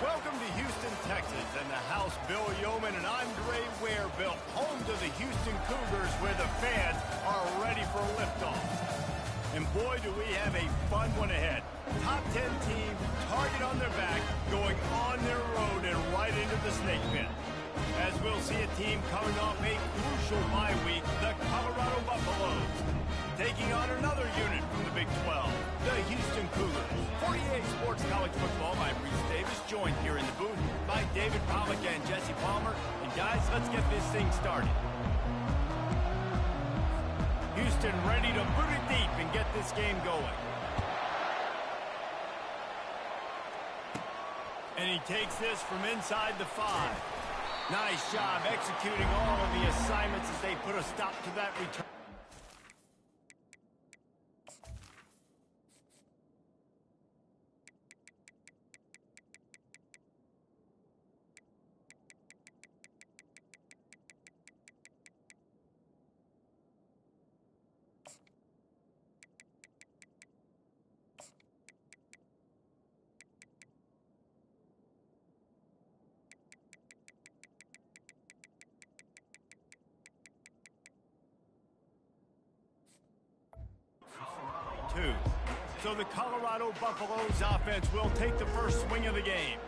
Welcome to Houston, Texas, and the house Bill Yeoman and Andre Ware built, home to the Houston Cougars, where the fans are ready for liftoff. And boy, do we have a fun one ahead. Top 10 team, target on their back, going on their road and right into the snake pit. As we'll see a team coming off a crucial bye week, the Colorado Buffaloes, taking on another unit from the Big 12, the Houston Cougars. 48 Sports College Football, I'm Reese Davis, joined here in the booth by David Pollack and Jesse Palmer. And guys, let's get this thing started. Houston ready to boot it deep and get this game going. And he takes this from inside the 5. Nice job executing all of the assignments as they put a stop to that return. So the Colorado Buffaloes offense will take the first swing of the game.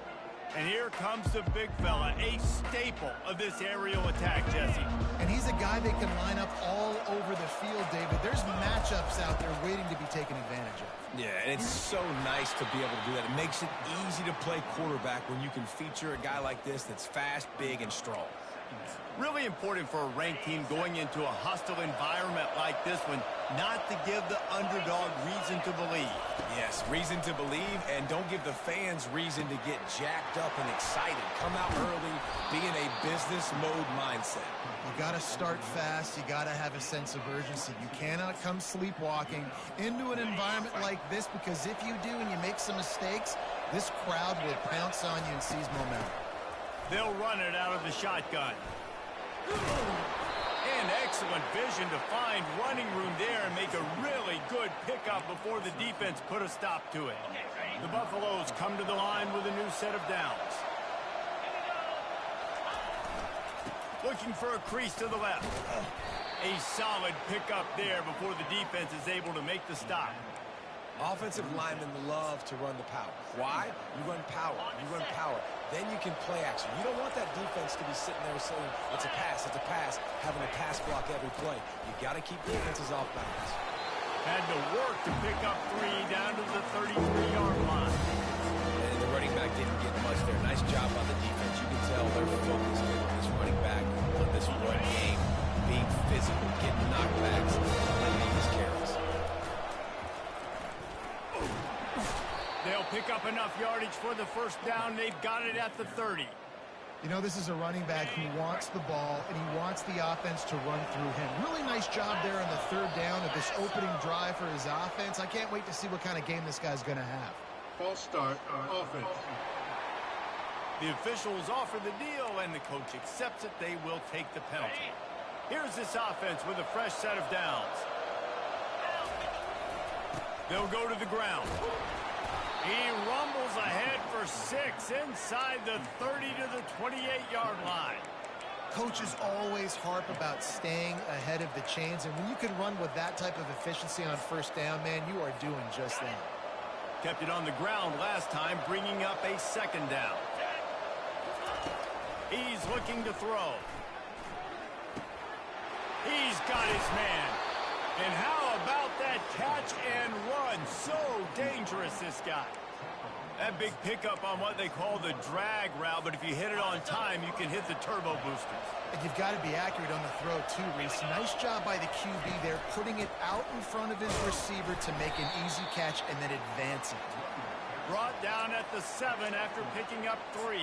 And here comes the big fella, a staple of this aerial attack, Jesse. And he's a guy that can line up all over the field, David. There's matchups out there waiting to be taken advantage of. Yeah, and it's so nice to be able to do that. It makes it easy to play quarterback when you can feature a guy like this that's fast, big, and strong. Really important for a ranked team going into a hostile environment like this one, not to give the underdog reason to believe. Yes, reason to believe, and don't give the fans reason to get jacked up and excited. Come out early, be in a business mode mindset. You got to start fast. You got to have a sense of urgency. You cannot come sleepwalking into an environment like this, because if you do and you make some mistakes, this crowd will pounce on you and seize momentum. They'll run it out of the shotgun. And excellent vision to find running room there and make a really good pickup before the defense put a stop to it. The Buffaloes come to the line with a new set of downs. Looking for a crease to the left. A solid pickup there before the defense is able to make the stop. Offensive linemen love to run the power. Why? You run power. You run power. Then you can play action. You don't want that defense to be sitting there saying, it's a pass, having a pass block every play. You got to keep defenses off balance. Had to work to pick up 3 down to the 33-yard line. And the running back didn't get much there. Nice job by the defense. You can tell they're focused on this running back, on this run game, being physical, getting knockbacks, limiting his carries. They'll pick up enough yardage for the first down. They've got it at the 30. You know, this is a running back who wants the ball, and he wants the offense to run through him. Really nice job there on the 3rd down of this opening drive for his offense. I can't wait to see what kind of game this guy's going to have. False start on offense. The officials offer the deal, and the coach accepts it. They will take the penalty. Here's this offense with a fresh set of downs. They'll go to the ground. He rumbles ahead for 6 inside the 30 to the 28-yard line. Coaches always harp about staying ahead of the chains, and when you can run with that type of efficiency on first down, man, you are doing just that. Kept it on the ground last time, bringing up a 2nd down. He's looking to throw. He's got his man. And how about that catch and run? So dangerous, this guy. That big pickup on what they call the drag route, but if you hit it on time, you can hit the turbo boosters. And you've got to be accurate on the throw, too, Reese. Nice job by the QB there, putting it out in front of his receiver to make an easy catch and then advance it. Brought down at the 7 after picking up 3.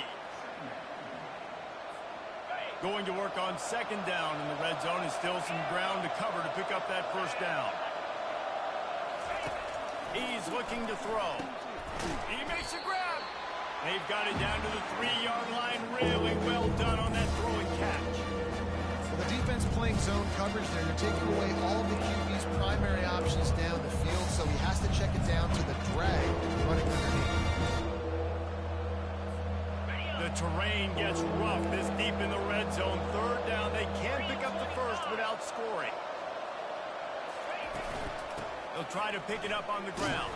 Going to work on 2nd down in the red zone, and still some ground to cover to pick up that first down. He's looking to throw. He makes a grab. They've got it down to the 3-yard line. Really well done on that throwing catch. Well, the defense playing zone coverage there. They're taking away all the QB's primary options down the field, so he has to check it down to the drag running underneath. The terrain gets rough this deep in the red zone. Third down, they can't pick up the first without scoring. They'll try to pick it up on the ground.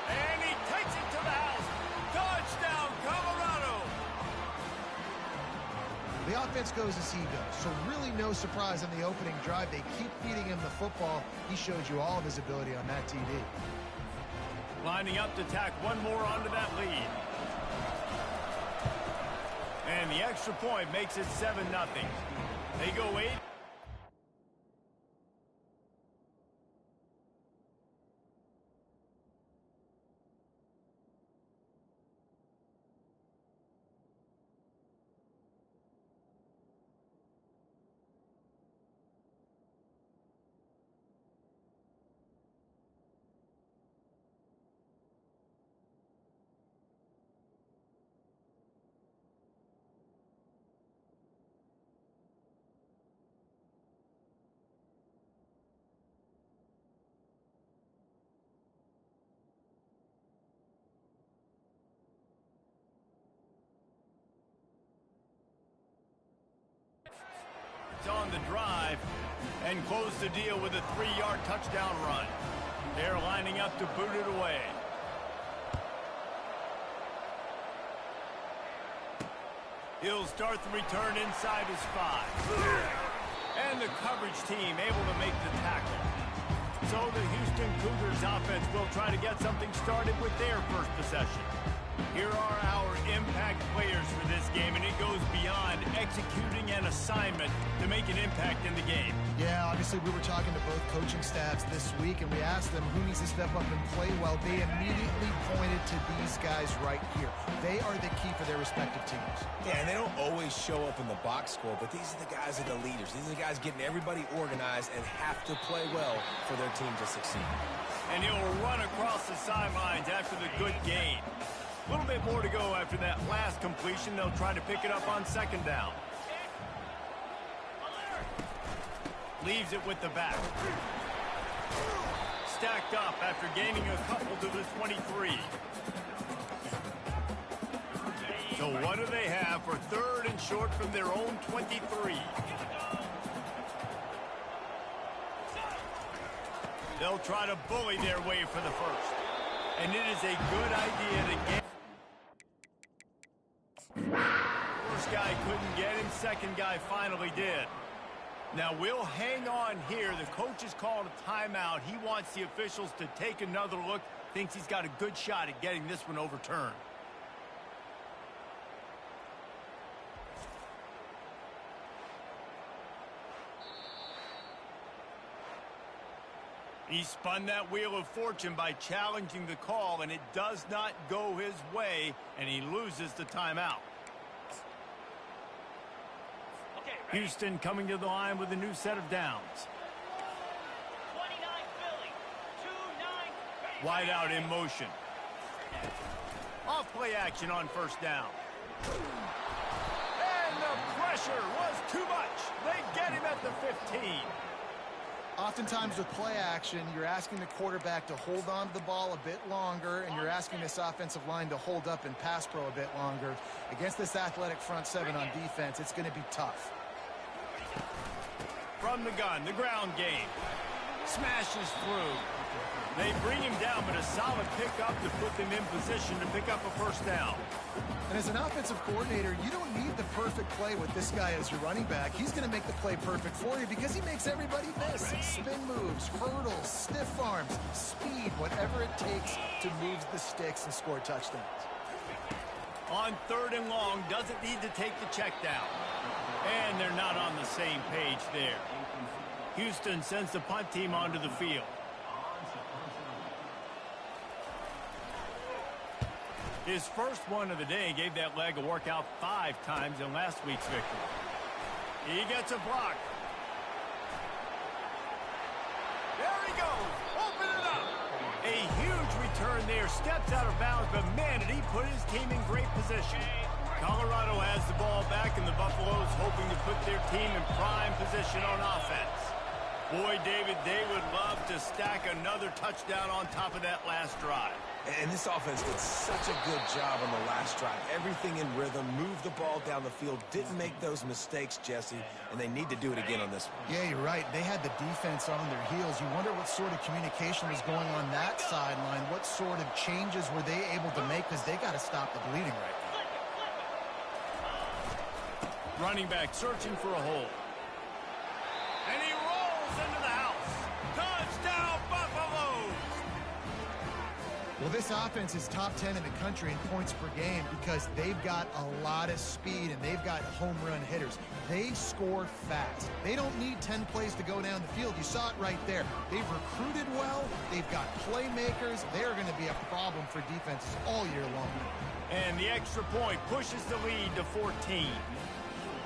And he takes it to the house. Touchdown, Colorado. The offense goes as he goes, so really no surprise on the opening drive. They keep feeding him the football. He showed you all of his ability on that TD. Lining up to tack one more onto that lead. And the extra point makes it 7-0. They go 8. On the drive and close the deal with a 3-yard touchdown run. They're lining up to boot it away. He'll start the return inside his 5. And the coverage team able to make the tackle. So the Houston Cougars offense will try to get something started with their first possession. Here are our impact players for this game, and it goes beyond executing an assignment to make an impact in the game. Yeah, obviously we were talking to both coaching staffs this week, and we asked them who needs to step up and play well. They immediately pointed to these guys right here. They are the key for their respective teams. Yeah, and they don't always show up in the box score, but these are the guys that are the leaders. These are the guys getting everybody organized and have to play well for their team to succeed. And he'll run across the sidelines after the good gain. A little bit more to go after that last completion. They'll try to pick it up on second down. Leaves it with the back. Stacked up after gaining a couple to the 23. So what do they have for third and short from their own 23? They'll try to bully their way for the first. And it is a good idea to get. First guy couldn't get him. Second guy finally did. Now we'll hang on here. The coach has called a timeout. He wants the officials to take another look. Thinks he's got a good shot at getting this one overturned. He spun that wheel of fortune by challenging the call, and it does not go his way, and he loses the timeout. Houston coming to the line with a new set of downs. 29 Philly, 2-9. Wide out in motion. Off play action on first down. And the pressure was too much. They get him at the 15. Oftentimes with play action, you're asking the quarterback to hold on to the ball a bit longer, and you're asking this offensive line to hold up in pass pro a bit longer. Against this athletic front seven on defense, it's going to be tough. From the gun, the ground game. Smashes through. They bring him down, but a solid pickup to put them in position to pick up a first down. And as an offensive coordinator, you don't need the perfect play with this guy as your running back. He's going to make the play perfect for you because he makes everybody miss. Spin moves, hurdles, stiff arms, speed, whatever it takes to move the sticks and score touchdowns. On third and long, doesn't need to take the check down. And they're not on the same page there. Houston sends the punt team onto the field. His first one of the day gave that leg a workout 5 times in last week's victory. He gets a block. There he goes. Open it up. A huge return there. Steps out of bounds, but man, did he put his team in great position. Colorado has the ball back, and the Buffaloes hoping to put their team in prime position on offense. Boy, David, they would love to stack another touchdown on top of that last drive. And this offense did such a good job on the last drive. Everything in rhythm, moved the ball down the field, didn't make those mistakes, Jesse, and they need to do it again on this one. Yeah, you're right. They had the defense on their heels. You wonder what sort of communication was going on that sideline. What sort of changes were they able to make, because they got to stop the bleeding right now. Running back searching for a hole. And he rolls into the house. Touchdown, Buffaloes! Well, this offense is top 10 in the country in points per game because they've got a lot of speed and they've got home run hitters. They score fast. They don't need 10 plays to go down the field. You saw it right there. They've recruited well. They've got playmakers. They're going to be a problem for defenses all year long. And the extra point pushes the lead to 14.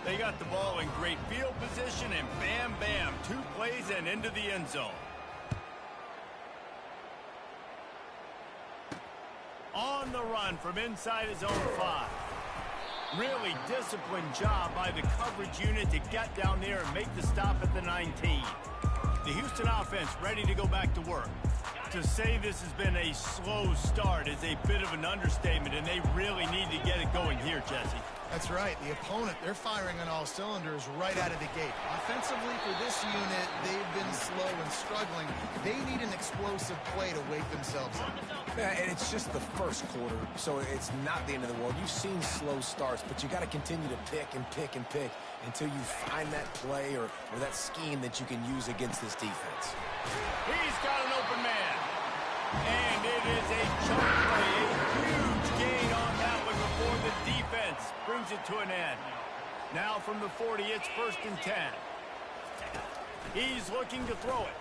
They got the ball in great field position, and bam, bam, 2 plays and into the end zone. On the run from inside his own 5. Really disciplined job by the coverage unit to get down there and make the stop at the 19. The Houston offense ready to go back to work. To say this has been a slow start is a bit of an understatement, and they really need to get it going here, Jesse. That's right. The opponent, they're firing on all cylinders right out of the gate. Offensively, for this unit, they've been slow and struggling. They need an explosive play to wake themselves up. Yeah, and it's just the first quarter, so it's not the end of the world. You've seen slow starts, but you got to continue to pick and pick and pick until you find that play or that scheme that you can use against this defense. He's got an open man. And it is a chunk play, a huge gain on that one before the defense brings it to an end. Now from the 40, it's 1st and 10. He's looking to throw it.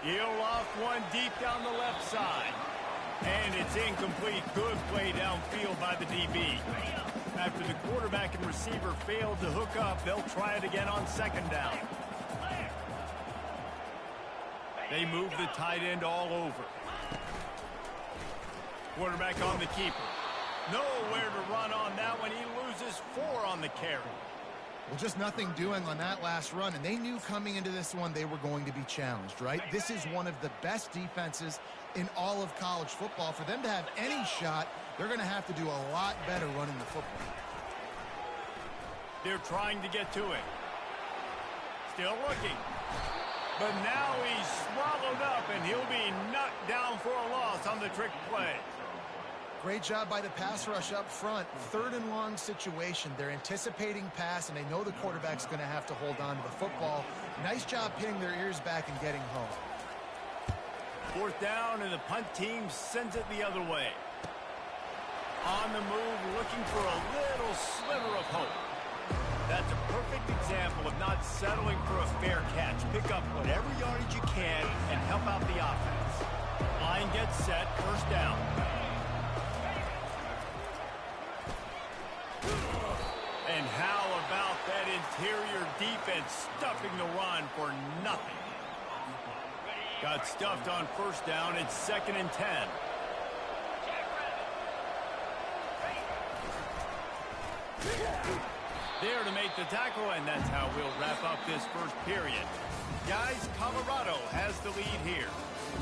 He'll off one deep down the left side. And it's incomplete. Good play downfield by the DB. After the quarterback and receiver failed to hook up, they'll try it again on 2nd down. They move the tight end all over. Quarterback on the keeper. Nowhere to run on that one. He loses 4 on the carry. Well, just nothing doing on that last run, and they knew coming into this one they were going to be challenged, right? This is one of the best defenses in all of college football. For them to have any shot, they're going to have to do a lot better running the football. They're trying to get to it. Still looking. But now he's swallowed up, and he'll be knocked down for a loss on the trick play. Great job by the pass rush up front. 3rd and long situation. They're anticipating pass, and they know the quarterback's going to have to hold on to the football. Nice job pinning their ears back and getting home. 4th down, and the punt team sends it the other way. On the move, looking for a little sliver of hope. That's a perfect example of not settling for a fair catch. Pick up whatever yardage you can and help out the offense. Line gets set, 1st down. And how about that interior defense stuffing the run for nothing? Got stuffed on 1st down. It's 2nd and 10. There to make the tackle, and that's how we'll wrap up this 1st period. Guys, Colorado has the lead here.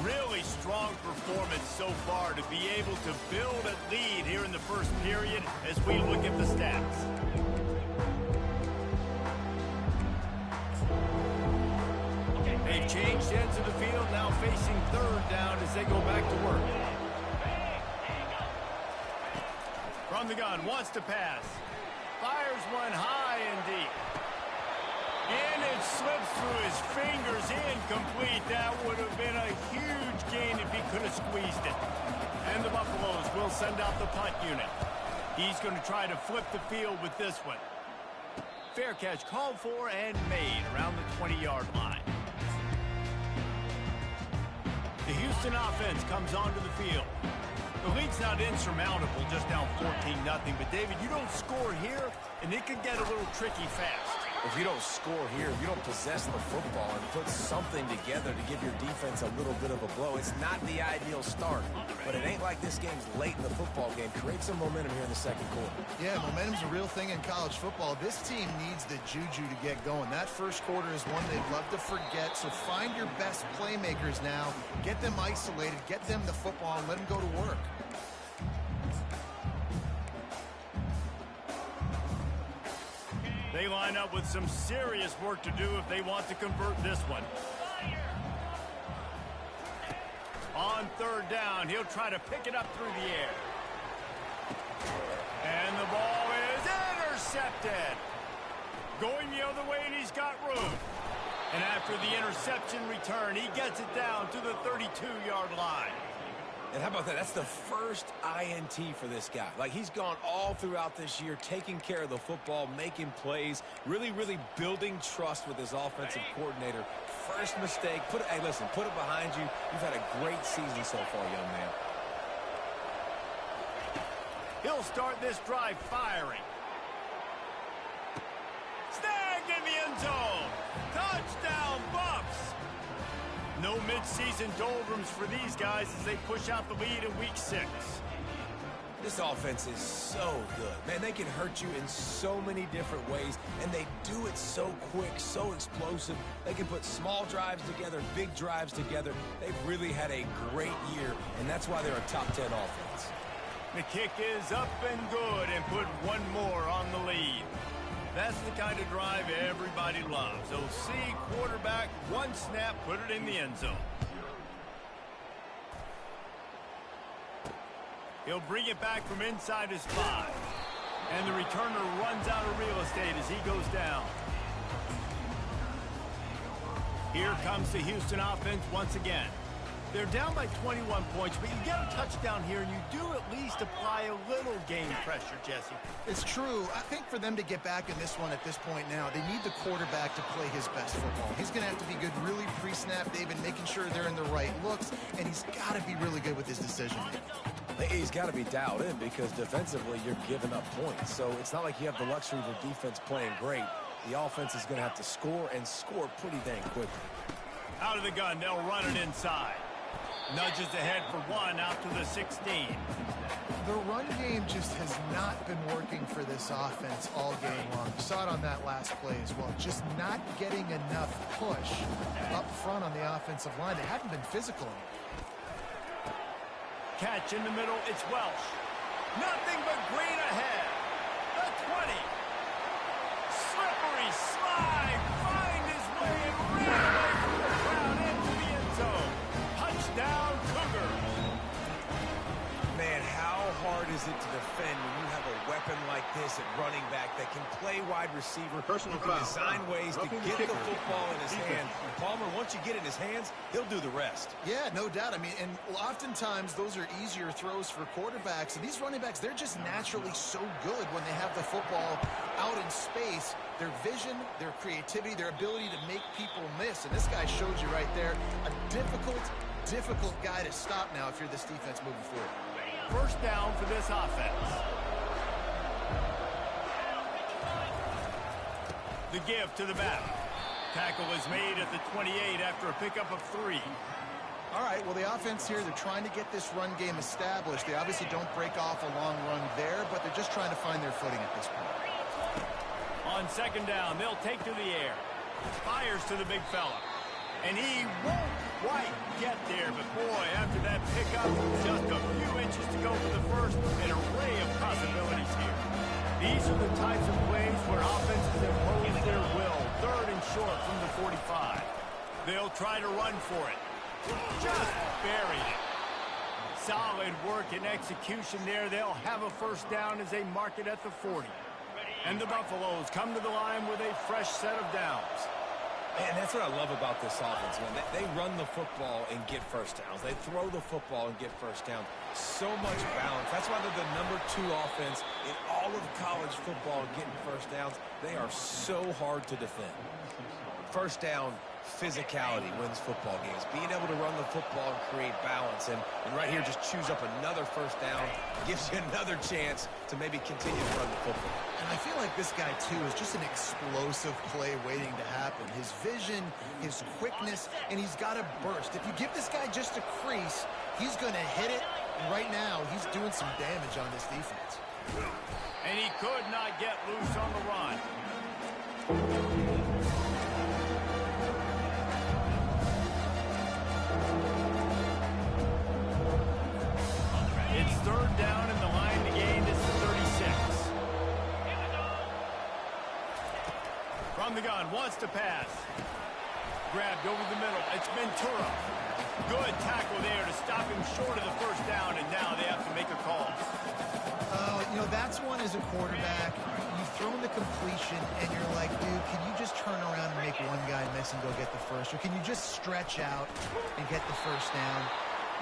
Really strong performance so far to be able to build a lead here in the 1st period as we look at the stats. They've changed ends of the field, now facing 3rd down as they go back to work. From the gun, wants to pass. Fires one high and deep. And it slips through his fingers, incomplete. That would have been a huge gain if he could have squeezed it. And the Buffaloes will send out the punt unit. He's going to try to flip the field with this one. Fair catch called for and made around the 20-yard line. The Houston offense comes onto the field. The lead's not insurmountable, just down 14-0. But, David, you don't score here, and it could get a little tricky fast. If you don't score here, if you don't possess the football and put something together to give your defense a little bit of a blow, it's not the ideal start. But it ain't like this game's late in the football game. Create some momentum here in the second quarter. Yeah, momentum's a real thing in college football. This team needs the juju to get going. That first quarter is one they'd love to forget, so find your best playmakers now. Get them isolated, get them the football, and let them go to work. They line up with some serious work to do if they want to convert this one. On third down, he'll try to pick it up through the air. And the ball is intercepted. Going the other way, and he's got room. And after the interception return, he gets it down to the 32-yard line. And how about that? That's the first INT for this guy. Like, he's gone all throughout this year, taking care of the football, making plays, really, really building trust with his offensive coordinator. First mistake, hey, listen, put it behind you. You've had a great season so far, young man. He'll start this drive firing. Snagged in the end zone. Touchdown, Buffs. No midseason doldrums for these guys as they push out the lead in week 6. This offense is so good. Man, they can hurt you in so many different ways, and they do it so quick, so explosive. They can put small drives together, big drives together. They've really had a great year, and that's why they're a top 10 offense. The kick is up and good, and put one more on the lead. That's the kind of drive everybody loves. OC quarterback, one snap, put it in the end zone. He'll bring it back from inside his 5. And the returner runs out of real estate as he goes down. Here comes the Houston offense once again. They're down by 21 points, but you get a touchdown here, and you do at least apply a little game pressure, Jesse. It's true. I think for them to get back in this one at this point now, they need the quarterback to play his best football. He's going to have to be good really pre-snap, David, making sure they're in the right looks, and he's got to be really good with his decision-making. He's got to be dialed in because defensively you're giving up points. So it's not like you have the luxury of the defense playing great. The offense is going to have to score and score pretty dang quickly. Out of the gun, they'll run it inside. Nudges ahead for 1 out to the 16. The run game just has not been working for this offense all game long. You saw it on that last play as well. Just not getting enough push up front on the offensive line. They haven't been physical enough. Catch in the middle, it's Welsh. Nothing but green ahead. The 20. Slippery slide. Find his way and ran away from the crowd into the end zone. Touchdown, Cougar. Man, how hard is it to defend when you have a weapon like this at running back that can play wide receiver? Personal you can foul. design ways to get the football in his hand. Palmer, once you get it in his hands, he'll do the rest. Yeah, no doubt. I mean, and oftentimes those are easier throws for quarterbacks. And these running backs, they're just naturally so good when they have the football out in space. Their vision, their creativity, their ability to make people miss. And this guy showed you right there a difficult guy to stop now if you're this defense moving forward. First down for this offense. The give to the back. Tackle is made at the 28 after a pickup of 3. All right, well, the offense here, they're trying to get this run game established. They obviously don't break off a long run there, but they're just trying to find their footing at this point. On second down, they'll take to the air. Fires to the big fella. And he won't quite get there, but boy, after that pickup, just a few inches to go for the first, an array of possibilities here. These are the types of plays where offenses impose their will. Third and short from the 45. They'll try to run for it. Just buried it. Solid work and execution there. They'll have a first down as they mark it at the 40. And the Buffaloes come to the line with a fresh set of downs. And that's what I love about this offense, man. They run the football and get first downs. They throw the football and get first downs. So much balance. That's why they're the #2 offense in all of college football getting first downs. They are so hard to defend. First down, physicality wins football games. Being able to run the football and create balance. And right here, just choose up another first down. Gives you another chance to maybe continue to run the football. And I feel like this guy, too, is just an explosive play waiting to happen. His vision, his quickness, and he's got a burst. If you give this guy just a crease, he's going to hit it. And right now, he's doing some damage on this defense. And he could not get loose on the run. It's third down and the line to gain is the 36. From the gun, wants to pass. Grabbed over the middle. It's Ventura. Good tackle there to stop him short of the first down, and now they have to make a call. You know, that's one as a quarterback. You've thrown the completion, and you're like, dude, can you just turn around and make one guy miss and go get the first? Or can you just stretch out and get the first down?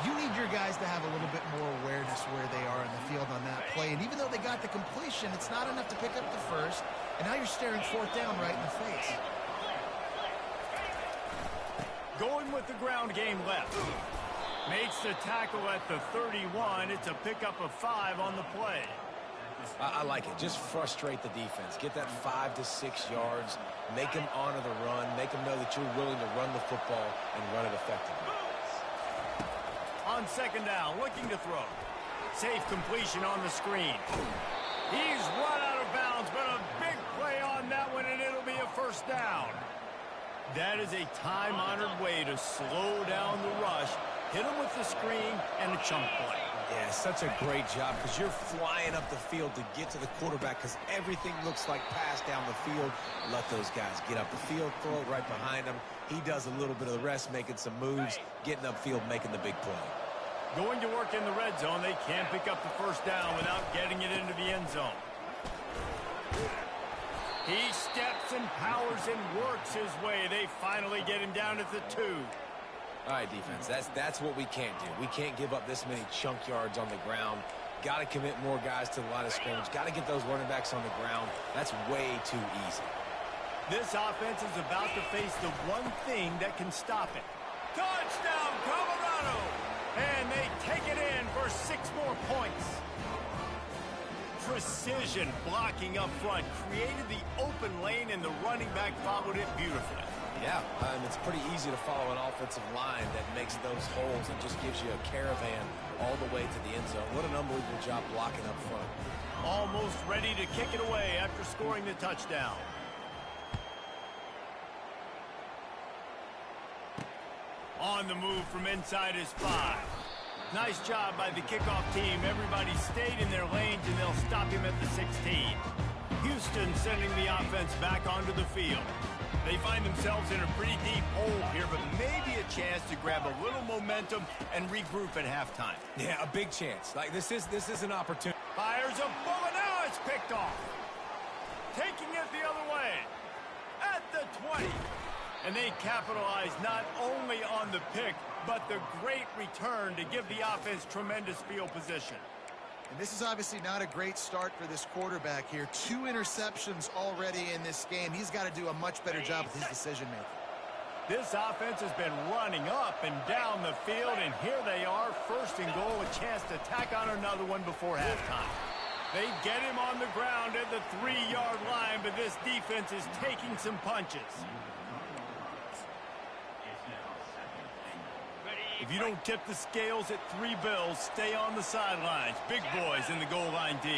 You need your guys to have a little bit more awareness where they are in the field on that play. And even though they got the completion, it's not enough to pick up the first. And now you're staring fourth down right in the face. Going with the ground game left. Makes the tackle at the 31. It's a pickup of 5 on the play. I like it. Just frustrate the defense. Get that 5 to 6 yards. Make them honor the run. Make them know that you're willing to run the football and run it effectively. On second down, looking to throw. Safe completion on the screen. He's run out of bounds, but a big play on that one, and it'll be a first down. That is a time-honored way to slow down the rush. Hit him with the screen and a chunk play. Yeah, such a great job because you're flying up the field to get to the quarterback because everything looks like pass down the field. Let those guys get up the field, throw it right behind him. He does a little bit of the rest, making some moves, getting upfield, making the big play. Going to work in the red zone, they can't pick up the first down without getting it into the end zone. He steps and powers and works his way. They finally get him down at the 2. All right, defense, that's what we can't do. We can't give up this many chunk yards on the ground. Got to commit more guys to the line of scrimmage. Got to get those running backs on the ground. That's way too easy. This offense is about to face the one thing that can stop it. Touchdown, Colorado! And they take it in for 6 more points. Precision blocking up front created the open lane, and the running back followed it beautifully. Yeah, it's pretty easy to follow an offensive line that makes those holes and just gives you a caravan all the way to the end zone. What an unbelievable job blocking up front. Almost ready to kick it away after scoring the touchdown. On the move from inside his 5. Nice job by the kickoff team. Everybody stayed in their lanes, and they'll stop him at the 16. Houston sending the offense back onto the field. They find themselves in a pretty deep hole here, but maybe a chance to grab a little momentum and regroup at halftime. Yeah, a big chance. Like this is an opportunity. Fires a bullet. Now it's picked off. Taking it the other way. At the 20. And they capitalize not only on the pick, but the great return to give the offense tremendous field position. And this is obviously not a great start for this quarterback here. 2 interceptions already in this game. He's got to do a much better job with his decision-making. This offense has been running up and down the field, and here they are, first and goal, a chance to tack on another one before halftime. They get him on the ground at the 3-yard line, but this defense is taking some punches. If you don't tip the scales at 3 bills, stay on the sidelines. Big boys in the goal line D.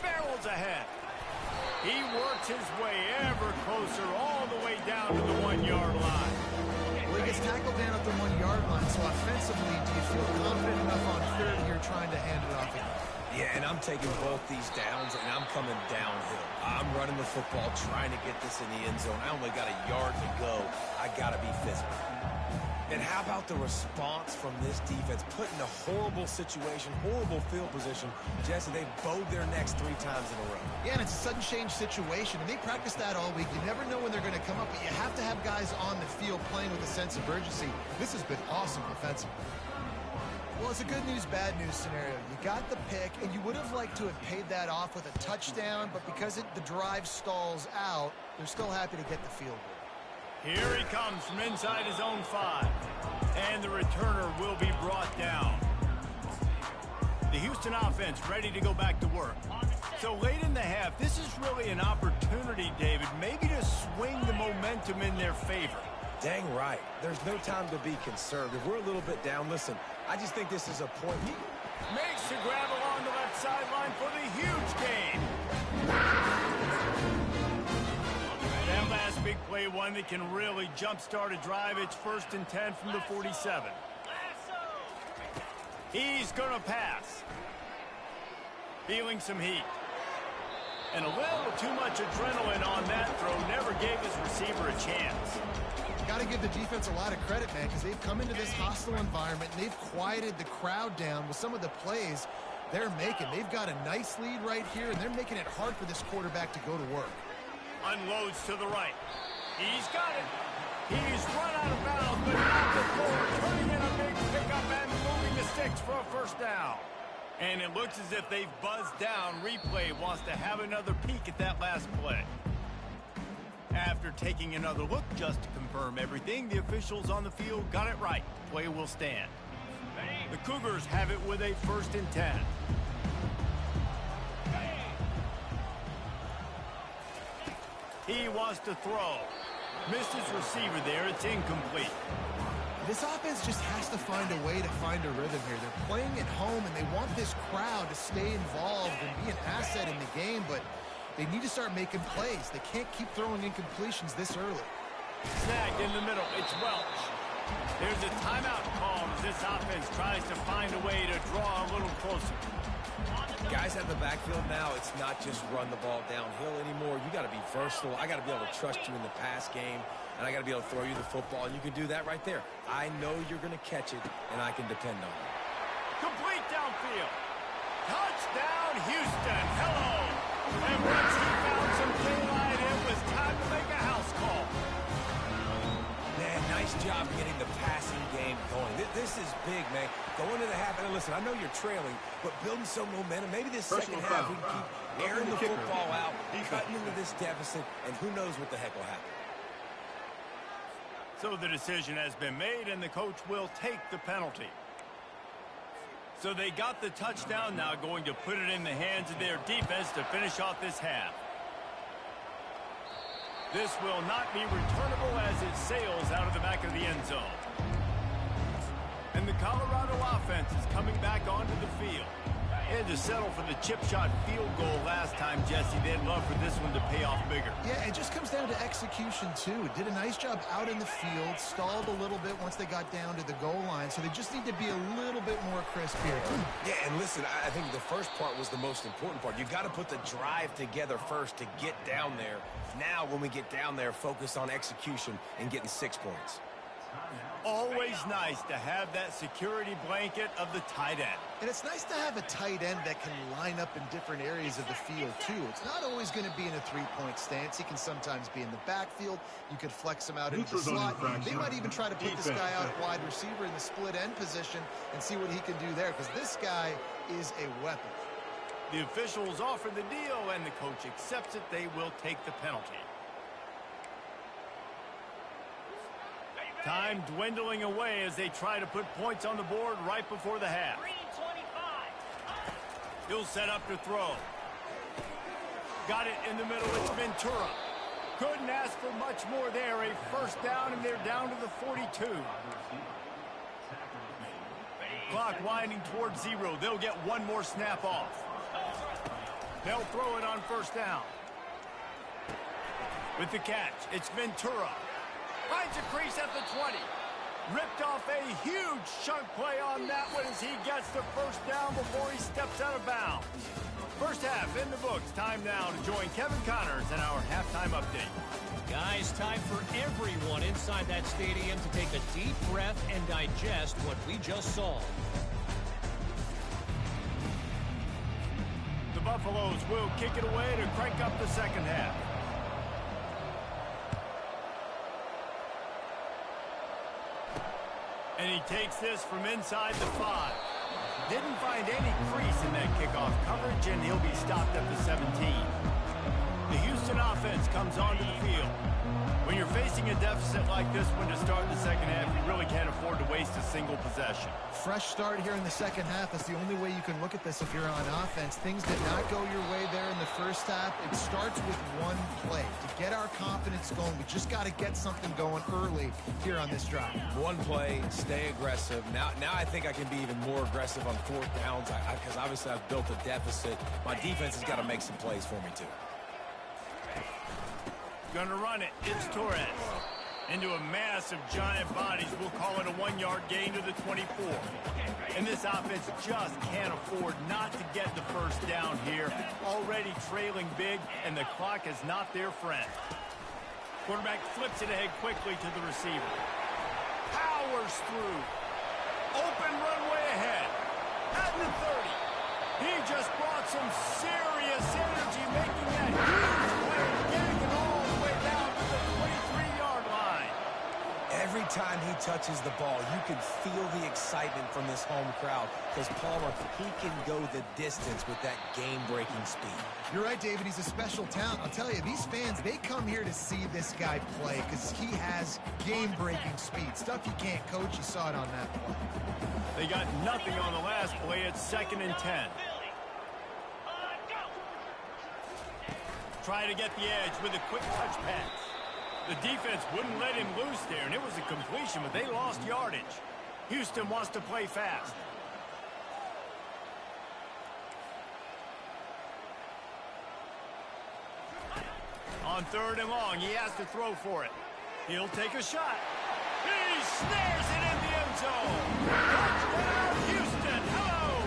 Barrels ahead. He works his way ever closer all the way down to the 1-yard line. Well, he gets tackled down at the 1-yard line, so offensively, do you feel confident enough on 3rd here trying to hand it off again? Yeah, and I'm taking both these downs, and I'm coming downhill. I'm running the football, trying to get this in the end zone. I only got a yard to go. I got to be physical. And how about the response from this defense? Put in a horrible situation, horrible field position. Jesse, they've bowed their necks 3 times in a row. Yeah, and it's a sudden change situation, and they practice that all week. You never know when they're going to come up, but you have to have guys on the field playing with a sense of urgency. This has been awesome offensively. Well, it's a good news, bad news scenario. You got the pick, and you would have liked to have paid that off with a touchdown, but because the drive stalls out, they're still happy to get the field goal. Here he comes from inside his own 5. And the returner will be brought down. The Houston offense ready to go back to work. So late in the half, this is really an opportunity, David, maybe to swing the momentum in their favor. Dang right. There's no time to be concerned. If we're a little bit down, listen, I just think this is a point. Makes the grab along the left sideline for the huge gain. That last big play, one that can really jumpstart a drive. It's 1st and 10 from the 47. He's going to pass. Feeling some heat. And a little too much adrenaline on that throw. Never gave his receiver a chance. Got to give the defense a lot of credit, man, because they've come into this hostile environment, and they've quieted the crowd down with some of the plays they're making. They've got a nice lead right here, and they're making it hard for this quarterback to go to work. Unloads to the right. He's got it. He's run out of bounds, but not before turning in a big pickup and moving the sticks for a 1st down. And it looks as if they've buzzed down. Replay wants to have another peek at that last play. After taking another look just to confirm everything, the officials on the field got it right. Play will stand. The Cougars have it with a 1st and 10. He wants to throw. Missed his receiver there. It's incomplete. This offense just has to find a way to find a rhythm here. They're playing at home, and they want this crowd to stay involved and be an asset in the game, but they need to start making plays. They can't keep throwing incompletions this early. Snagged in the middle. It's Welch. There's a timeout call as this offense tries to find a way to draw a little closer. Guys at the backfield now, it's not just run the ball downhill anymore. You got to be versatile. I got to be able to trust you in the pass game, and I got to be able to throw you the football, and you can do that right there. I know you're going to catch it, and I can depend on it. Complete downfield. Touchdown, Houston. Hello. And once he found some daylight, it was time to make a house call. Man, nice job getting the passing game going. This is big, man. Going to the half, and listen, I know you're trailing, but building some momentum. Maybe this second half we can keep airing the football out, cutting into this deficit, and who knows what the heck will happen. So the decision has been made, and the coach will take the penalty. So they got the touchdown, now going to put it in the hands of their defense to finish off this half. This will not be returnable as it sails out of the back of the end zone. And the Colorado offense is coming back onto the field. They had to settle for the chip shot field goal last time, Jesse. They'd love for this one to pay off bigger. Yeah, it just comes down to execution, too. Did a nice job out in the field, stalled a little bit once they got down to the goal line, so they just need to be a little bit more crisp here. Yeah, and listen, I think the first part was the most important part. You got to put the drive together first to get down there. Now, when we get down there, focus on execution and getting 6 points. Always nice to have that security blanket of the tight end. And it's nice to have a tight end that can line up in different areas of the field, too. It's not always going to be in a three-point stance. He can sometimes be in the backfield. You could flex him out into the slot. They might even try to put this guy out at wide receiver in the split end position and see what he can do there, because this guy is a weapon. The officials offer the deal, and the coach accepts it. They will take the penalty. Time dwindling away as they try to put points on the board right before the half. He'll set up to throw. Got it in the middle. It's Ventura. Couldn't ask for much more there. A 1st down, and they're down to the 42. Clock winding towards 0. They'll get one more snap off. They'll throw it on 1st down. With the catch, it's Ventura. Finds a crease at the 20. Ripped off a huge chunk play on that one as he gets the 1st down before he steps out of bounds. First half in the books. Time now to join Kevin Connors in our halftime update. Guys, time for everyone inside that stadium to take a deep breath and digest what we just saw. The Buffaloes will kick it away to crank up the second half. And he takes this from inside the 5. Didn't find any crease in that kickoff coverage, and he'll be stopped at the 17. The Houston offense comes onto the field. When you're facing a deficit like this one to start the second half, you really can't afford to waste a single possession. Fresh start here in the second half. That's the only way you can look at this if you're on offense. Things did not go your way there in the first half. It starts with one play. To get our confidence going, we just got to get something going early here on this drive. One play, stay aggressive. Now I think I can be even more aggressive on fourth downs because obviously I've built a deficit. My defense has got to make some plays for me too. Gonna run it. It's Torres. Into a mass of giant bodies. We'll call it a 1-yard gain to the 24. And this offense just can't afford not to get the first down here. Already trailing big, and the clock is not their friend. Quarterback flips it ahead quickly to the receiver. Powers through. Open runway ahead. At the 30. He just brought some serious energy, making that huge play, getting it all the way down to the 23-yard line. Every time he touches the ball, you can feel the excitement from this home crowd because Palmer, he can go the distance with that game-breaking speed. You're right, David. He's a special talent. I'll tell you, these fans, they come here to see this guy play because he has game-breaking speed. Stuff you can't coach. You saw it on that play. They got nothing on the last play. It's 2nd and 10. Try to get the edge with a quick touch pass. The defense wouldn't let him loose there, and it was a completion, but they lost yardage. Houston wants to play fast. On 3rd and long, he has to throw for it. He'll take a shot. He snares it in the end zone. Touchdown, Houston. Hello.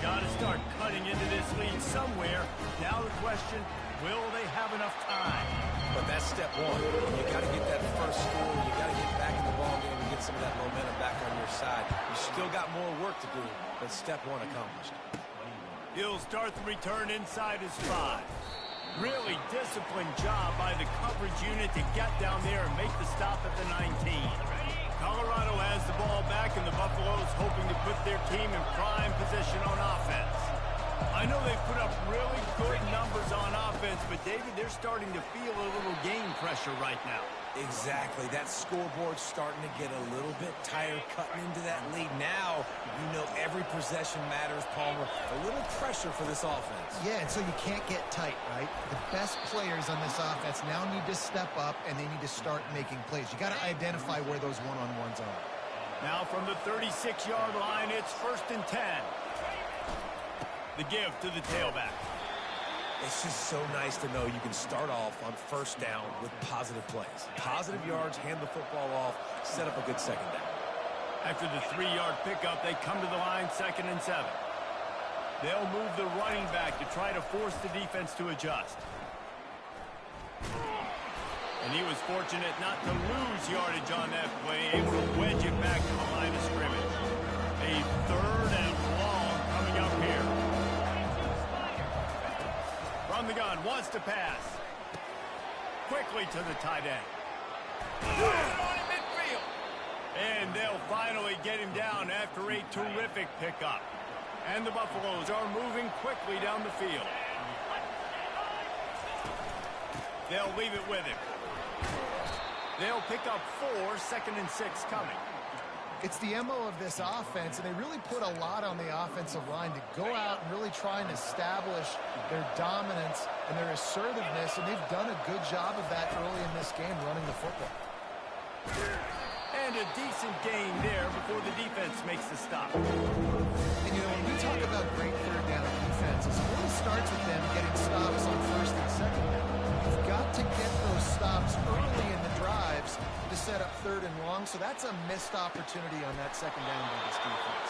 Got to start cutting into this lead somewhere. Now the question, will they have enough time? But that's step one. You got to get that first score. You got to get back in the ball game and get some of that momentum back on your side. You still got more work to do, but step one accomplished. He'll start the return inside his 5. Really disciplined job by the coverage unit to get down there and make the stop at the 19. Colorado has the ball back, and the Buffaloes hoping to put their team in prime position on offense. I know they've put up really good numbers on offense, but David, they're starting to feel a little game pressure right now. Exactly. That scoreboard's starting to get a little bit tired cutting into that lead. Now, you know every possession matters, Palmer. A little pressure for this offense. Yeah, and so you can't get tight, right? The best players on this offense now need to step up, and they need to start making plays. You got to identify where those one-on-ones are. Now from the 36-yard line, it's 1st and 10. The give to the tailback. It's just so nice to know you can start off on 1st down with positive plays. Positive yards, hand the football off, set up a good 2nd down. After the 3-yard pickup, they come to the line 2nd and 7. They'll move the running back to try to force the defense to adjust. And he was fortunate not to lose yardage on that play, able to wedge it back to the line of scrimmage. A 3rd and long coming up here. From the gun, wants to pass. Quickly to the tight end. On in midfield. And they'll finally get him down after a terrific pickup. And the Buffaloes are moving quickly down the field. They'll leave it with him. They'll pick up 4, 2nd and 6 coming. It's the MO of this offense, and they really put a lot on the offensive line to go out and really try and establish their dominance and their assertiveness, and they've done a good job of that early in this game running the football. And a decent gain there before the defense makes the stop. And, you know, when we talk about great 3rd down defenses, it really starts with them getting stops on 1st and 2nd down. You've got to get those stops early in the drives to set up 3rd and long, so that's a missed opportunity on that 2nd down by this defense.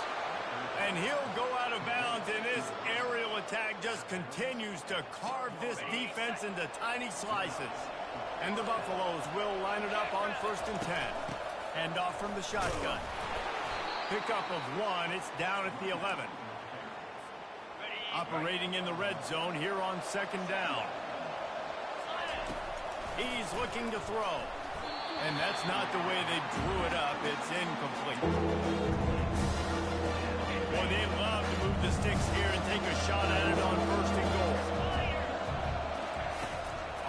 And he'll go out of bounds, and this aerial attack just continues to carve this defense into tiny slices. And the Buffaloes will line it up on 1st and 10. Hand off from the shotgun. Pickup of 1. It's down at the 11. Operating in the red zone here on 2nd down. He's looking to throw. And that's not the way they drew it up. It's incomplete. the sticks here and take a shot at it on first and goal.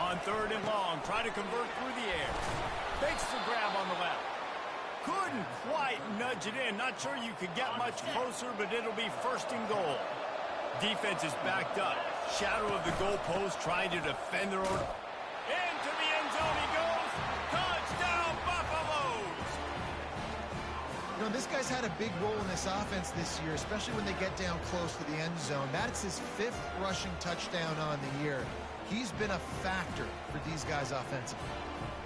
On third and long, try to convert through the air. Makes the grab on the left. Couldn't quite nudge it in. Not sure you could get much closer, but it'll be first and goal. Defense is backed up. Shadow of the goalpost trying to defend their own. Into the end zone he goes. Touchdown, Buffaloes! You know, this guy's had a big role in this offense this year, especially when they get down close to the end zone. That's his 5th rushing touchdown on the year. He's been a factor for these guys offensively.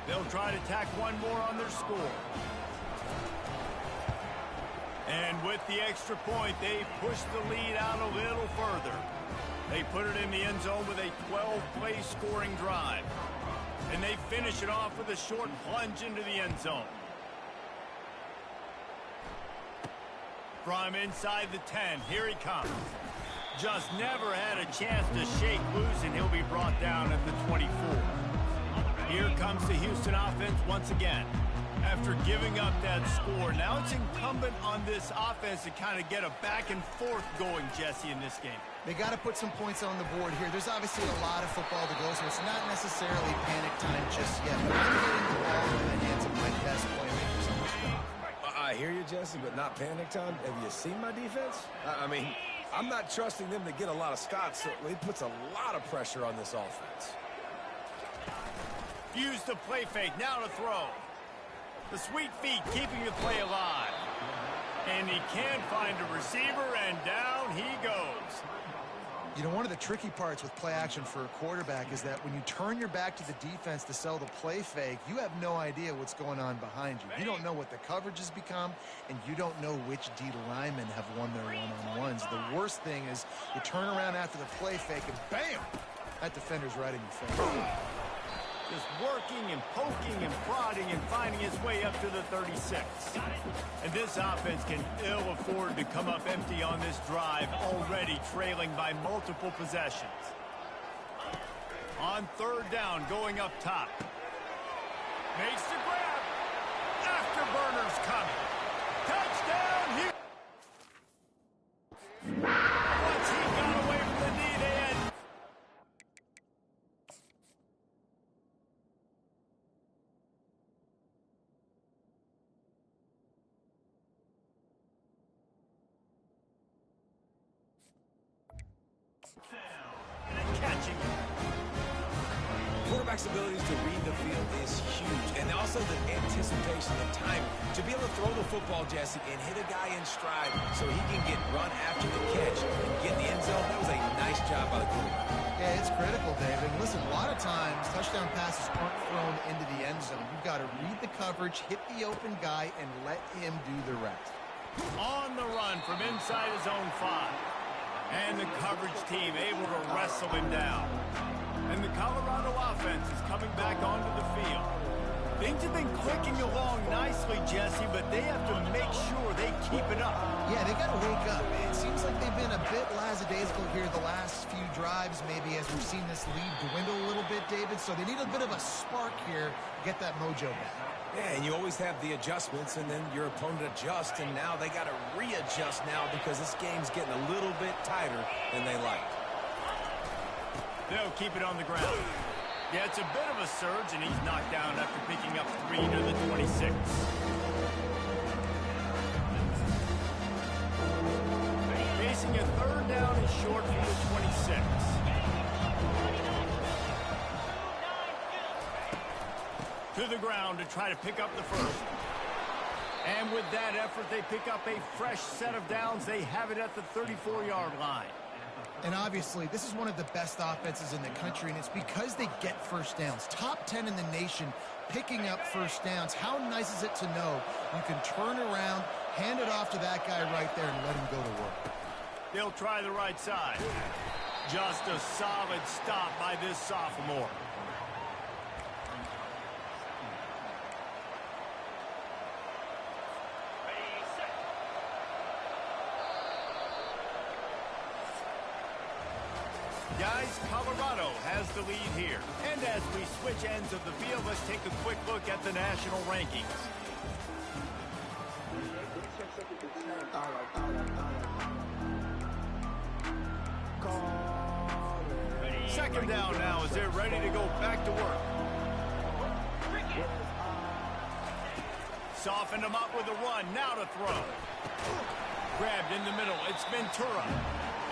They'll try to tack one more on their score. And with the extra point, they push the lead out a little further. They put it in the end zone with a 12-play scoring drive. And they finish it off with a short plunge into the end zone. From inside the 10, here he comes. Just never had a chance to shake loose, and he'll be brought down at the 24. Here comes the Houston offense once again. After giving up that score, now it's incumbent on this offense to kind of get a back and forth going, Jesse, in this game. They got to put some points on the board here. There's obviously a lot of football to go, so it's not necessarily panic time just yet. But I'm getting the ball in the hands of my best playmakers on this drive. I hear you, Jesse, but not panic time. Have you seen my defense? I mean, I'm not trusting them to get a lot of shots, so it puts a lot of pressure on this offense. Use the play fake, now to throw. The sweet feet keeping the play alive. And he can't find a receiver, and down he goes. You know, one of the tricky parts with play action for a quarterback is that when you turn your back to the defense to sell the play fake, you have no idea what's going on behind you. You don't know what the coverage has become, and you don't know which D linemen have won their one-on-ones. The worst thing is you turn around after the play fake, and bam! That defender's right in your face. Just working and poking and prodding and finding his way up to the 36. And this offense can ill afford to come up empty on this drive, already trailing by multiple possessions. On third down, going up top. Makes the grab. Afterburners coming. Touchdown, Houston. Once he got away from the knee, they had... catching. Quarterback's abilities to read the field is huge, and also the anticipation, the timing. To be able to throw the football, Jesse, and hit a guy in stride so he can get run after the catch and get in the end zone, that was a nice job by the quarterback. Yeah, it's critical, David. Listen, a lot of times touchdown passes aren't thrown into the end zone. You've got to read the coverage, hit the open guy, and let him do the rest. On the run from inside his own 5. And the coverage team able to wrestle him down. And the Colorado offense is coming back onto the field. Things have been clicking along nicely, Jesse, but they have to make sure they keep it up. Yeah, they got to wake up. It seems like they've been a bit lackadaisical here the last few drives, maybe, as we've seen this lead dwindle a little bit, David. So they need a bit of a spark here to get that mojo back. Yeah, and you always have the adjustments, and then your opponent adjusts, and now they got to readjust now because this game's getting a little bit tighter than they like. They'll keep it on the ground. Yeah, it's a bit of a surge, and he's knocked down after picking up 3 to the 26. Facing a third down and short from the 26. To the ground to try to pick up the first. And with that effort, they pick up a fresh set of downs. They have it at the 34-yard line. And obviously, this is one of the best offenses in the country, and it's because they get first downs. Top 10 in the nation picking up first downs. How nice is it to know you can turn around, hand it off to that guy right there, and let him go to work. They'll try the right side. Just a solid stop by this sophomore. Guys, Colorado has the lead here. And as we switch ends of the field, let's take a quick look at the national rankings. second down now as they're ready to go back to work. Softened him up with a run. Now to throw. Grabbed in the middle. It's Ventura.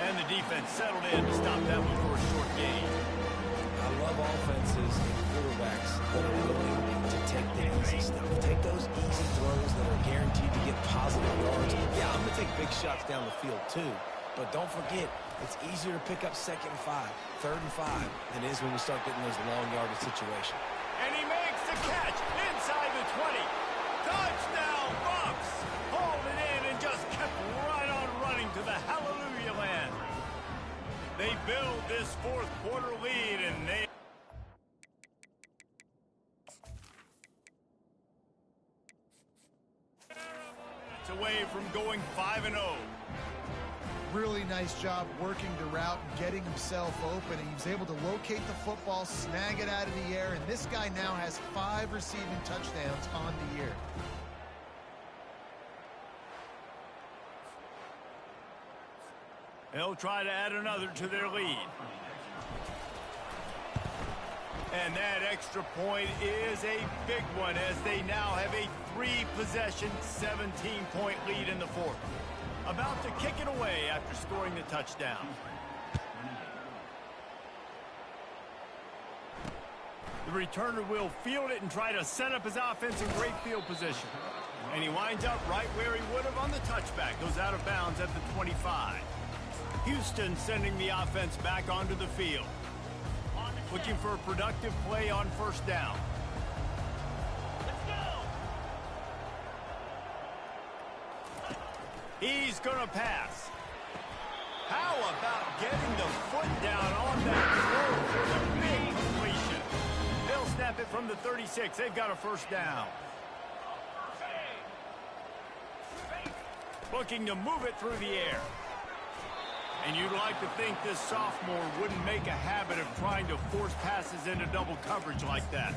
And the defense settled in to stop that one for a short gain. I love offenses and quarterbacks that are willing to take the easy stuff. Take those easy throws that are guaranteed to get positive yards. Yeah, I'm going to take big shots down the field too. But don't forget, it's easier to pick up 2nd and 5, 3rd and 5 than it is when we start getting those long yardage situations. And he makes the catch inside the 20. Touchdown, Bucks! Hauled it in and just kept right on running to the hallelujah land. They build this fourth quarter lead, and they... It's away from going 5-0. Really nice job working the route and getting himself open. He was able to locate the football, snag it out of the air, and this guy now has 5 receiving touchdowns on the year. They'll try to add another to their lead. And that extra point is a big one as they now have a 3-possession, 17-point lead in the fourth. About to kick it away after scoring the touchdown. The returner will field it and try to set up his offense in great field position. And he winds up right where he would have on the touchback. Goes out of bounds at the 25. Houston sending the offense back onto the field. Looking for a productive play on first down. He's going to pass. How about getting the foot down on that throw for the big completion? They'll snap it from the 36. They've got a first down. Looking to move it through the air. And you'd like to think this sophomore wouldn't make a habit of trying to force passes into double coverage like that.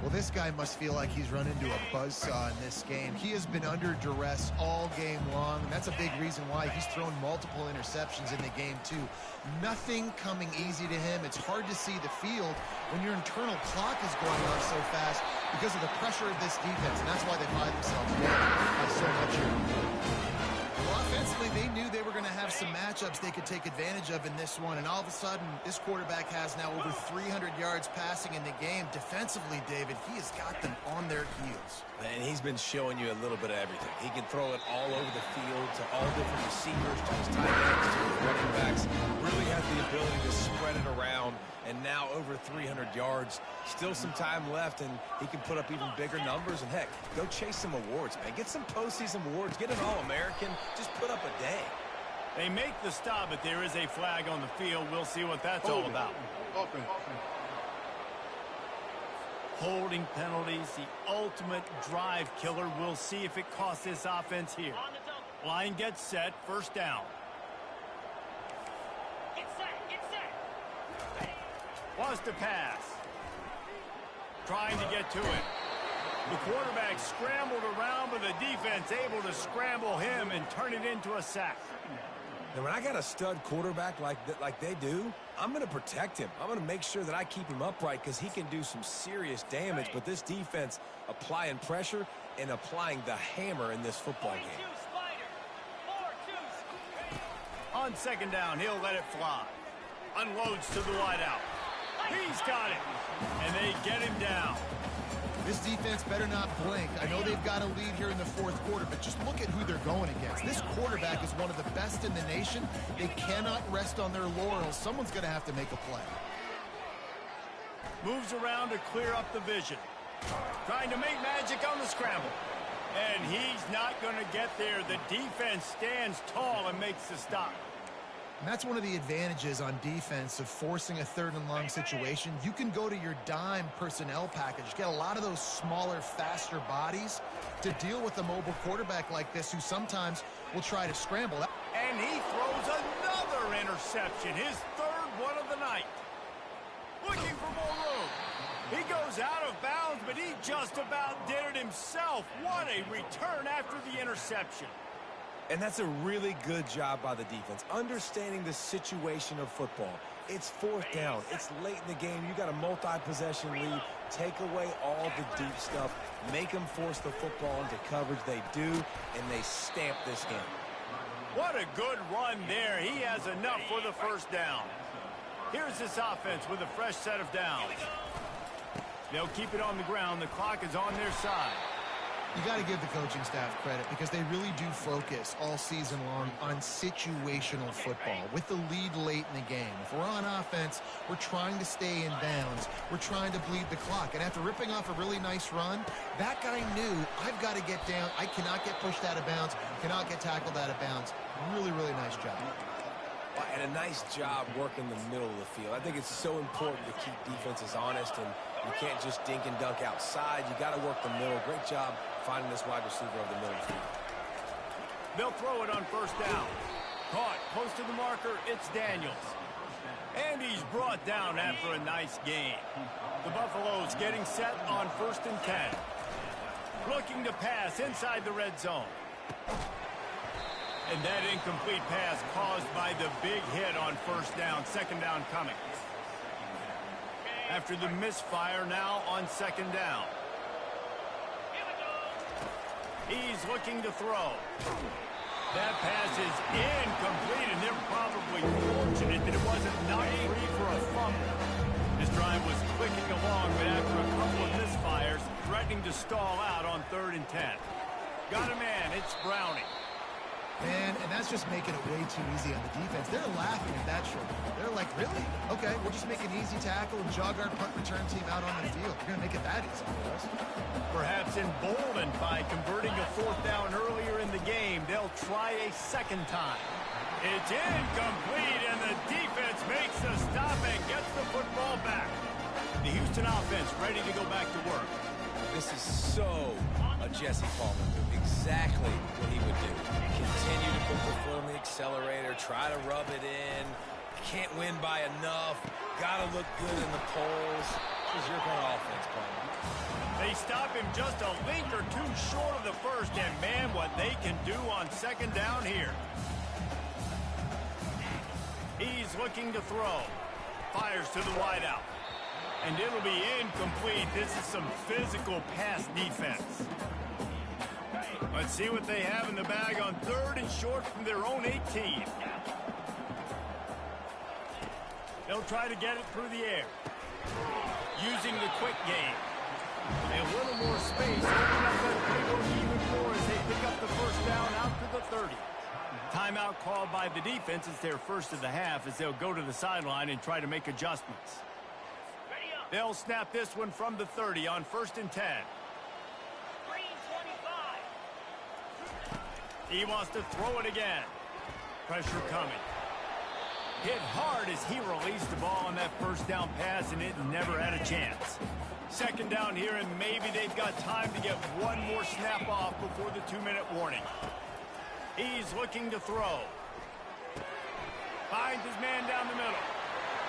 Well, this guy must feel like he's run into a buzzsaw in this game. He has been under duress all game long, and that's a big reason why he's thrown multiple interceptions in the game, too. Nothing coming easy to him. It's hard to see the field when your internal clock is going on so fast because of the pressure of this defense, and that's why they find themselves by so much here. Well, offensively, they knew they were going to have some matchups they could take advantage of in this one, and all of a sudden, this quarterback has now over 300 yards passing in the game. Defensively, David, he has got them on their heels. And he's been showing you a little bit of everything. He can throw it all over the field to all different receivers, to his tight ends, to his running backs. Really has the ability to spread it around, and now over 300 yards. Still some time left, and he can put up even bigger numbers. And, heck, go chase some awards, man. Get some postseason awards. Get an All-American. Just put up a day. They make the stop, but there is a flag on the field. We'll see what that's all about. Open. Holding penalties, the ultimate drive killer. We'll see if it costs this offense here. Line gets set, first down. Get set. Wants to pass. Trying to get to it. The quarterback scrambled around, but the defense able to scramble him and turn it into a sack. And when I got a stud quarterback like they do, I'm going to protect him. I'm going to make sure that I keep him upright because he can do some serious damage. But this defense applying pressure and applying the hammer in this football game. On second down, he'll let it fly. Unloads to the wideout. He's got it. And they get him down. This defense better not blink. I know they've got a lead here in the fourth quarter, but just look at who they're going against. This quarterback is one of the best in the nation. They cannot rest on their laurels. Someone's going to have to make a play. Moves around to clear up the vision. Trying to make magic on the scramble. And he's not going to get there. The defense stands tall and makes the stop. And that's one of the advantages on defense of forcing a third and long situation. You can go to your dime personnel package, get a lot of those smaller, faster bodies to deal with a mobile quarterback like this who sometimes will try to scramble. And he throws another interception, his third one of the night. Looking for more room. He goes out of bounds, but he just about did it himself. What a return after the interception. And that's a really good job by the defense, understanding the situation of football. It's fourth down. It's late in the game. You got a multi-possession lead. Take away all the deep stuff. Make them force the football into coverage. They do, and they stamp this game. What a good run there. He has enough for the first down. Here's this offense with a fresh set of downs. They'll keep it on the ground. The clock is on their side. You got to give the coaching staff credit because they really do focus all season long on situational football with the lead late in the game. If we're on offense, we're trying to stay in bounds. We're trying to bleed the clock. And after ripping off a really nice run, that guy knew, I've got to get down. I cannot get pushed out of bounds, cannot get tackled out of bounds. Really, really nice job. And a nice job working the middle of the field. I think it's so important to keep defenses honest, and you can't just dink and dunk outside. You got to work the middle. Great job finding this wide receiver of the middle of the field. They'll throw it on first down. Caught close to the marker. It's Daniels. And he's brought down after a nice gain. The Buffaloes getting set on 1st and 10. Looking to pass inside the red zone. And that incomplete pass caused by the big hit on first down. Second down coming. After the misfire, now on second down. He's looking to throw. That pass is incomplete, and they're probably fortunate that it wasn't knocked free for a fumble. This drive was clicking along, but after a couple of misfires, threatening to stall out on 3rd and 10. Got a man, it's Browning. Man, and that's just making it way too easy on the defense. They're laughing at that short. They're like, really? Okay, we'll just make an easy tackle and jog our punt return team out on the field. You're going to make it that easy for us. Perhaps emboldened by converting a 4th down earlier in the game, they'll try a second time. It's incomplete, and the defense makes the stop and gets the football back. The Houston offense ready to go back to work. This is so a Jesse Palmer move. Exactly what he would do. Continue to put the foot on the accelerator, try to rub it in. Can't win by enough. Got to look good in the polls. This is your kind of offense, Palmer. They stop him just a link or two short of the first, and man, what they can do on second down here. He's looking to throw. Fires to the wideout. And it'll be incomplete. This is some physical pass defense. Let's see what they have in the bag on 3rd and short from their own 18. They'll try to get it through the air. Using the quick game. A little more space. Open up that playbook even more as they pick up the first down out to the 30. Timeout called by the defense. It's their first of the half as they'll go to the sideline and try to make adjustments. They'll snap this one from the 30 on 1st and 10. He wants to throw it again. Pressure coming. Hit hard as he released the ball on that first down pass, and it never had a chance. Second down here, and maybe they've got time to get one more snap off before the 2-minute warning. He's looking to throw. Finds his man down the middle.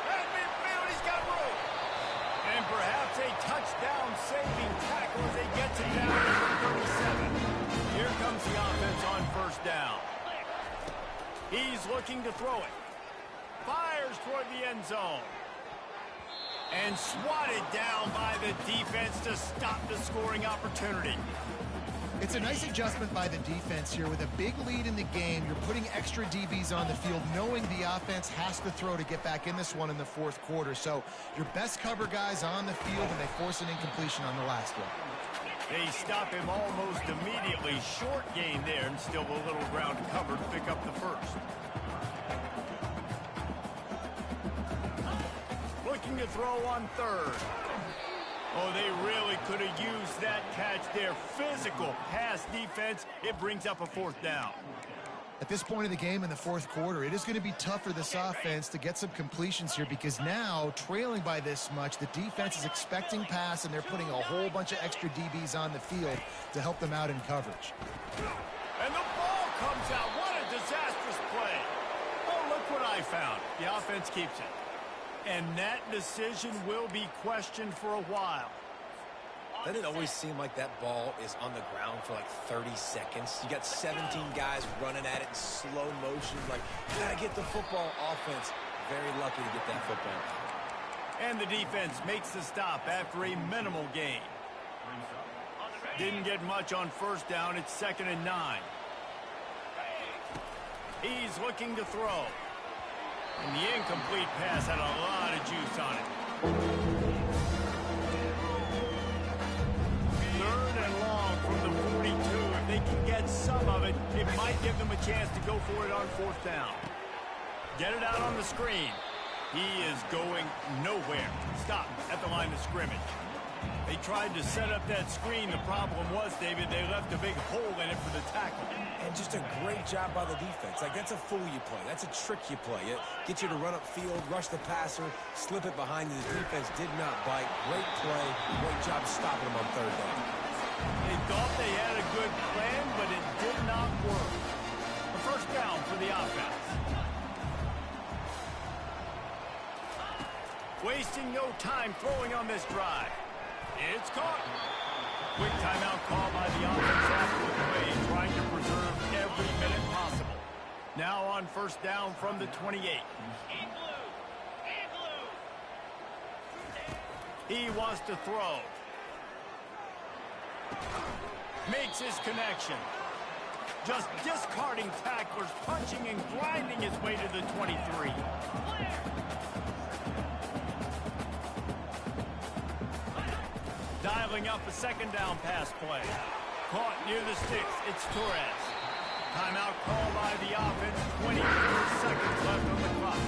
At midfield, he's got room. And perhaps a touchdown-saving tackle as they get it down to 37. Here comes the offense on first down. He's looking to throw it. Fires toward the end zone. And swatted down by the defense to stop the scoring opportunity. It's a nice adjustment by the defense here. With a big lead in the game, you're putting extra DBs on the field, knowing the offense has to throw to get back in this one in the 4th quarter. So your best cover guys on the field, and they force an incompletion on the last one. They stop him almost immediately. Short gain there, and still a little ground to cover to pick up the first. Looking to throw on 3rd. Oh, they really could have used that catch there. Physical pass defense. It brings up a 4th down. At this point of the game in the 4th quarter, it is going to be tough for this offense to get some completions here because now, trailing by this much, the defense is expecting pass, and they're putting a whole bunch of extra DBs on the field to help them out in coverage. And the ball comes out. What a disastrous play. Oh, look what I found. The offense keeps it. And that decision will be questioned for a while. Doesn't it always seem like that ball is on the ground for like 30 seconds? You got 17 guys running at it in slow motion. Like, you got to get the football. Offense, very lucky to get that football. And the defense makes the stop after a minimal gain. Didn't get much on first down. It's 2nd and 9. He's looking to throw. And the incomplete pass had a lot of juice on it. 3rd and long from the 42. If they can get some of it, it might give them a chance to go for it on 4th down. Get it out on the screen. He is going nowhere. Stop at the line of scrimmage. They tried to set up that screen. The problem was, David, they left a big hole in it for the tackle. And just a great job by the defense. Like, that's a fool you play. That's a trick you play. It gets you to run upfield, rush the passer, slip it behind you. The defense did not bite. Great play. Great job stopping them on 3rd down. They thought they had a good plan, but it did not work. A 1st down for the offense. Wasting no time throwing on this drive. It's caught. Quick timeout call by the offense after the play, trying to preserve every minute possible. Now on 1st down from the 28. He wants to throw. Makes his connection. Just discarding tacklers, punching and grinding his way to the 23. Dialing up a 2nd down pass play. Caught near the sticks. It's Torres. Timeout call by the offense. 24 seconds left on the clock.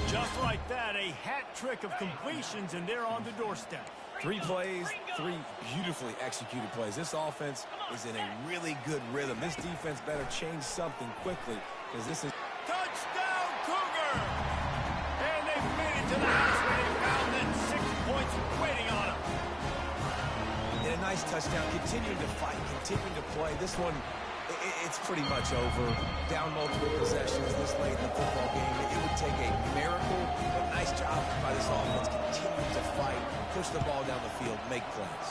Just like that, a hat trick of completions, and they're on the doorstep. 3 plays, 3 beautifully executed plays. This offense is in a really good rhythm. This defense better change something quickly, because this is... Touchdown, Cougar! And they've made it to the house where they found that 6 points waiting on them. And a nice touchdown, continuing to fight, continuing to play. This one, it's pretty much over. Down multiple possessions this late in the football game. It would take a miracle, but nice job by this offense. Continue to fight, push the ball down the field, make plays.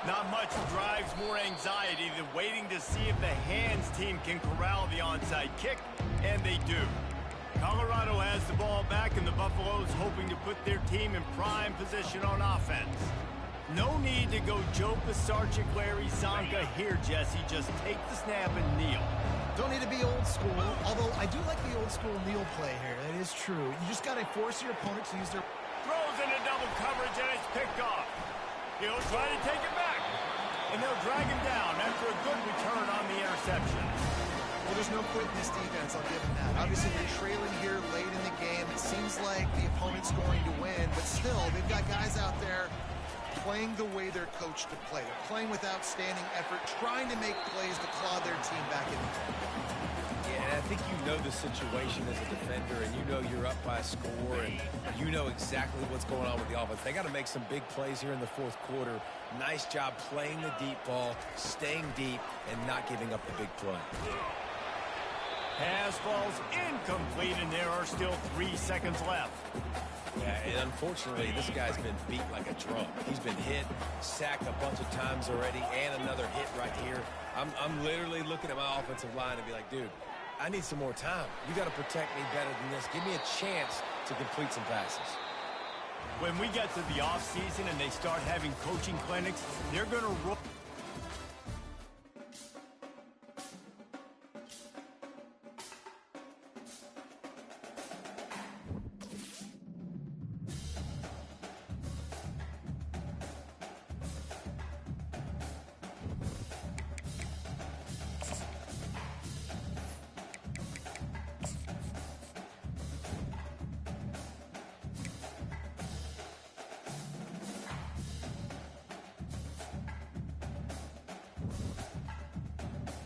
Not much drives more anxiety than waiting to see if the hands team can corral the onside kick, and they do. Colorado has the ball back, and the Buffaloes hoping to put their team in prime position on offense. No need to go Joe Pisarcik, Larry Zonka here, Jesse. Just take the snap and kneel. Don't need to be old school, although I do like the old school kneel play here. That is true. You just got to force your opponent to use their... Throws into double coverage, and it's picked off. He'll try to take it back, and they'll drag him down after a good return on the interception. Well, there's no quit in this defense, I'll give them that. Obviously, they're trailing here late in the game. It seems like the opponent's going to win, but still, they've got guys out there playing the way they're coached to play. They're playing with outstanding effort, trying to make plays to claw their team back in the game. Yeah, and I think you know the situation as a defender, and you know you're up by a score, and you know exactly what's going on with the offense. They got to make some big plays here in the 4th quarter. Nice job playing the deep ball, staying deep, and not giving up the big play. Pass falls incomplete, and there are still 3 seconds left. Yeah, and unfortunately, this guy's been beat like a drum. He's been hit, sacked a bunch of times already, and another hit right here. I'm literally looking at my offensive line and be like, dude, I need some more time. You got to protect me better than this. Give me a chance to complete some passes. When we get to the offseason and they start having coaching clinics, they're going to...